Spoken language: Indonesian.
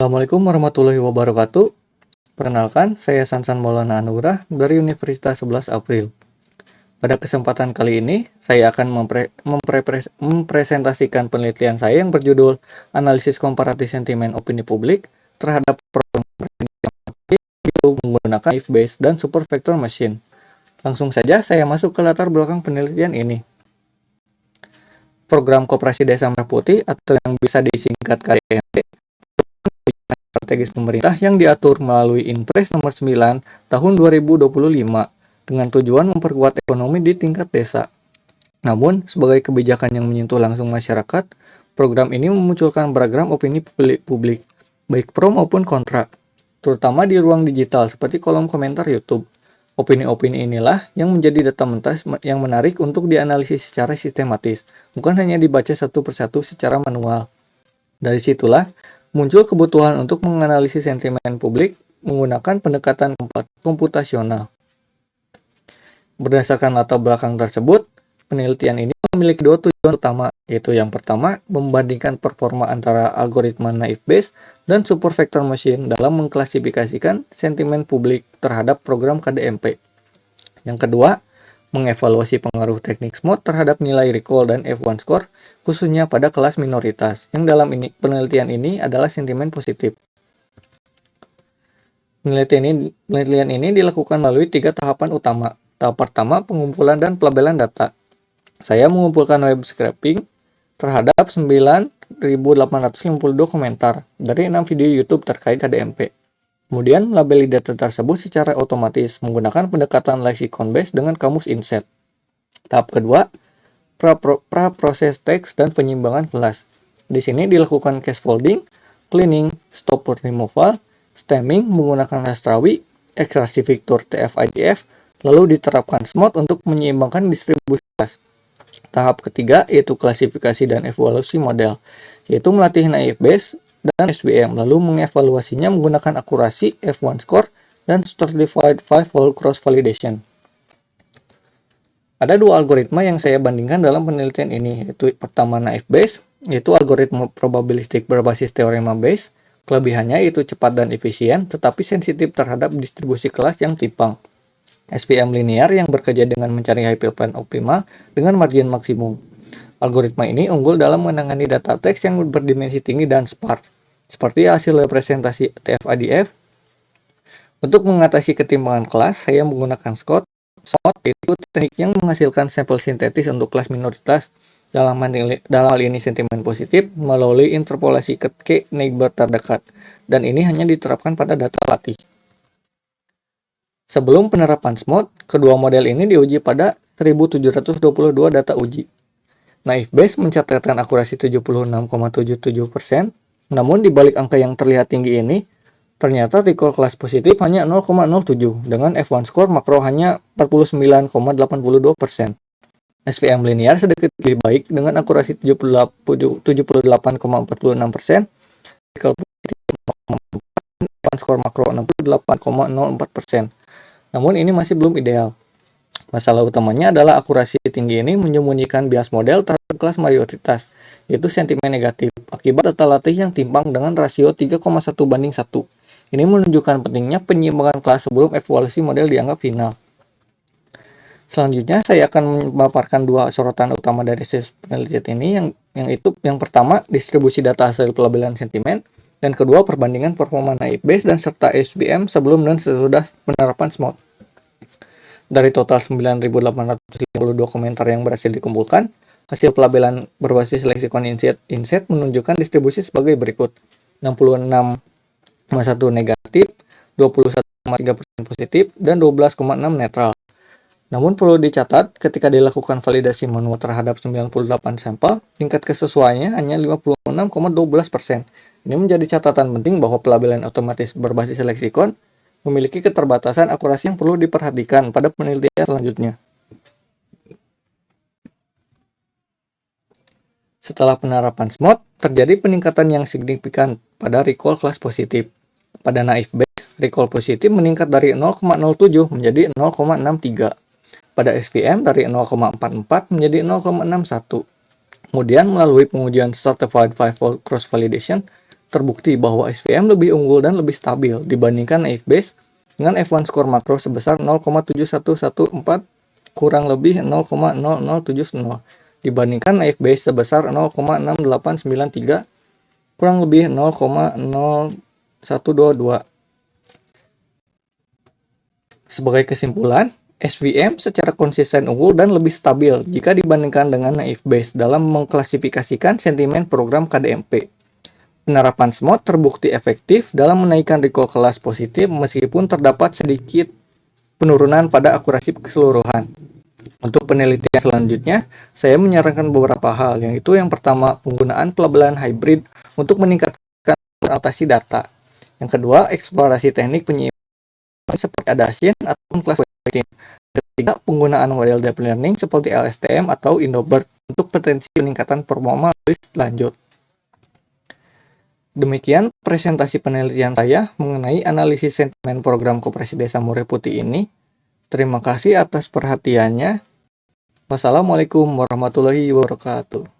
Assalamualaikum warahmatullahi wabarakatuh. Perkenalkan, saya Sansan Maulana Anugrah dari Universitas 11 April. Pada kesempatan kali ini, saya akan mempresentasikan penelitian saya yang berjudul Analisis Komparatif Sentimen Opini Publik terhadap program menggunakan if-based dan super vector machine. Langsung saja saya masuk ke latar belakang penelitian ini. Program Koperasi Desa Merah Putih atau yang bisa disingkat KDMP strategis pemerintah yang diatur melalui Inpres nomor 9 tahun 2025 dengan tujuan memperkuat ekonomi di tingkat desa. Namun, sebagai kebijakan yang menyentuh langsung masyarakat, program ini memunculkan beragam opini publik, baik pro maupun kontra, terutama di ruang digital seperti kolom komentar YouTube. Opini-opini inilah yang menjadi data mentah yang menarik untuk dianalisis secara sistematis, bukan hanya dibaca satu persatu secara manual. Dari situlah muncul kebutuhan untuk menganalisis sentimen publik menggunakan pendekatan komputasional. Berdasarkan latar belakang tersebut, penelitian ini memiliki dua tujuan utama, yaitu yang pertama, membandingkan performa antara algoritma naive Bayes dan super vector machine dalam mengklasifikasikan sentimen publik terhadap program KDMP. Yang kedua, mengevaluasi pengaruh teknik SMOT terhadap nilai recall dan F1 score, khususnya pada kelas minoritas, yang dalam penelitian ini adalah sentimen positif. Penelitian ini dilakukan melalui 3 tahapan utama. Tahap pertama, pengumpulan dan pelabelan data. Saya mengumpulkan web scraping terhadap 9.852 komentar dari 6 video YouTube terkait KDMP. Kemudian, labeli data tersebut secara otomatis menggunakan pendekatan lexicon based dengan kamus inset. Tahap kedua, pra-proses teks dan penyimbangan kelas. Di sini dilakukan case folding, cleaning, stop word removal, stemming menggunakan rastrawi, ekstraksi fitur TF-IDF, lalu diterapkan SMOT untuk menyeimbangkan distribusi kelas. Tahap ketiga yaitu klasifikasi dan evaluasi model, yaitu melatih naive Bayes dan SVM, lalu mengevaluasinya menggunakan akurasi F1 score dan Stratified Five-Fold Cross Validation. Ada dua algoritma yang saya bandingkan dalam penelitian ini, yaitu pertama naive Bayes, yaitu algoritma probabilistik berbasis teorema Bayes. Kelebihannya yaitu cepat dan efisien, tetapi sensitif terhadap distribusi kelas yang timpang. SVM linear yang bekerja dengan mencari hyperplane optimal dengan margin maksimum. Algoritma ini unggul dalam menangani data teks yang berdimensi tinggi dan sparse, seperti hasil representasi TF-IDF. Untuk mengatasi ketimpangan kelas, saya menggunakan SMOT, yaitu teknik yang menghasilkan sampel sintetis untuk kelas minoritas, dalam hal ini sentimen positif, melalui interpolasi ke neighbor terdekat, dan ini hanya diterapkan pada data latih. Sebelum penerapan SMOT, kedua model ini diuji pada 1722 data uji. Naive Bayes mencatatkan akurasi 76,77%, namun di balik angka yang terlihat tinggi ini, ternyata recall kelas positif hanya 0,07 dengan F1 score makro hanya 49,82%. SVM linear sedikit lebih baik dengan akurasi 78,46%, recall positif 0,4, F1 score makro 68,04%. Namun ini masih belum ideal. Masalah utamanya adalah akurasi tinggi ini menyembunyikan bias model terhadap kelas mayoritas, yaitu sentimen negatif, akibat data latih yang timpang dengan rasio 3,1:1. Ini menunjukkan pentingnya penyimbangan kelas sebelum evaluasi model dianggap final. Selanjutnya, saya akan memaparkan dua sorotan utama dari penelitian ini, yang pertama, distribusi data hasil pelabelan sentimen, dan kedua, perbandingan performa naive Bayes dan serta SVM sebelum dan sesudah penerapan SMOT. Dari total 9.852 komentar yang berhasil dikumpulkan, hasil pelabelan berbasis lexicon inset menunjukkan distribusi sebagai berikut: 66,1 negatif, 21,3% positif, dan 12,6 netral. Namun perlu dicatat, ketika dilakukan validasi manual terhadap 98 sampel, tingkat kesesuaiannya hanya 56,12%. Ini menjadi catatan penting bahwa pelabelan otomatis berbasis lexicon memiliki keterbatasan akurasi yang perlu diperhatikan pada penelitian selanjutnya. Setelah penerapan SMOT, terjadi peningkatan yang signifikan pada recall kelas positif. Pada naive Bayes, recall positif meningkat dari 0,07 menjadi 0,63. Pada SVM dari 0,44 menjadi 0,61. Kemudian melalui pengujian Stratified Five-Fold Cross Validation, terbukti bahwa SVM lebih unggul dan lebih stabil dibandingkan Naïve dengan F1 skor makro sebesar 0,7114 kurang lebih 0,0070 dibandingkan Naïve sebesar 0,6893 kurang lebih 0,0122. Sebagai kesimpulan, SVM secara konsisten unggul dan lebih stabil jika dibandingkan dengan Naïve dalam mengklasifikasikan sentimen program KDMP. Penerapan SMOD terbukti efektif dalam menaikkan recall kelas positif meskipun terdapat sedikit penurunan pada akurasi keseluruhan. Untuk penelitian selanjutnya, saya menyarankan beberapa hal, yaitu yang pertama, penggunaan pelabelan hybrid untuk meningkatkan anotasi data. Yang kedua, eksplorasi teknik penyeimbang seperti Adasian atau class weighting. Ketiga, penggunaan model deep learning seperti LSTM atau Indobert untuk potensi peningkatan performa lebih lanjut. Demikian presentasi penelitian saya mengenai analisis sentimen program Koperasi Desa Murai Putih ini. Terima kasih atas perhatiannya. Wassalamualaikum warahmatullahi wabarakatuh.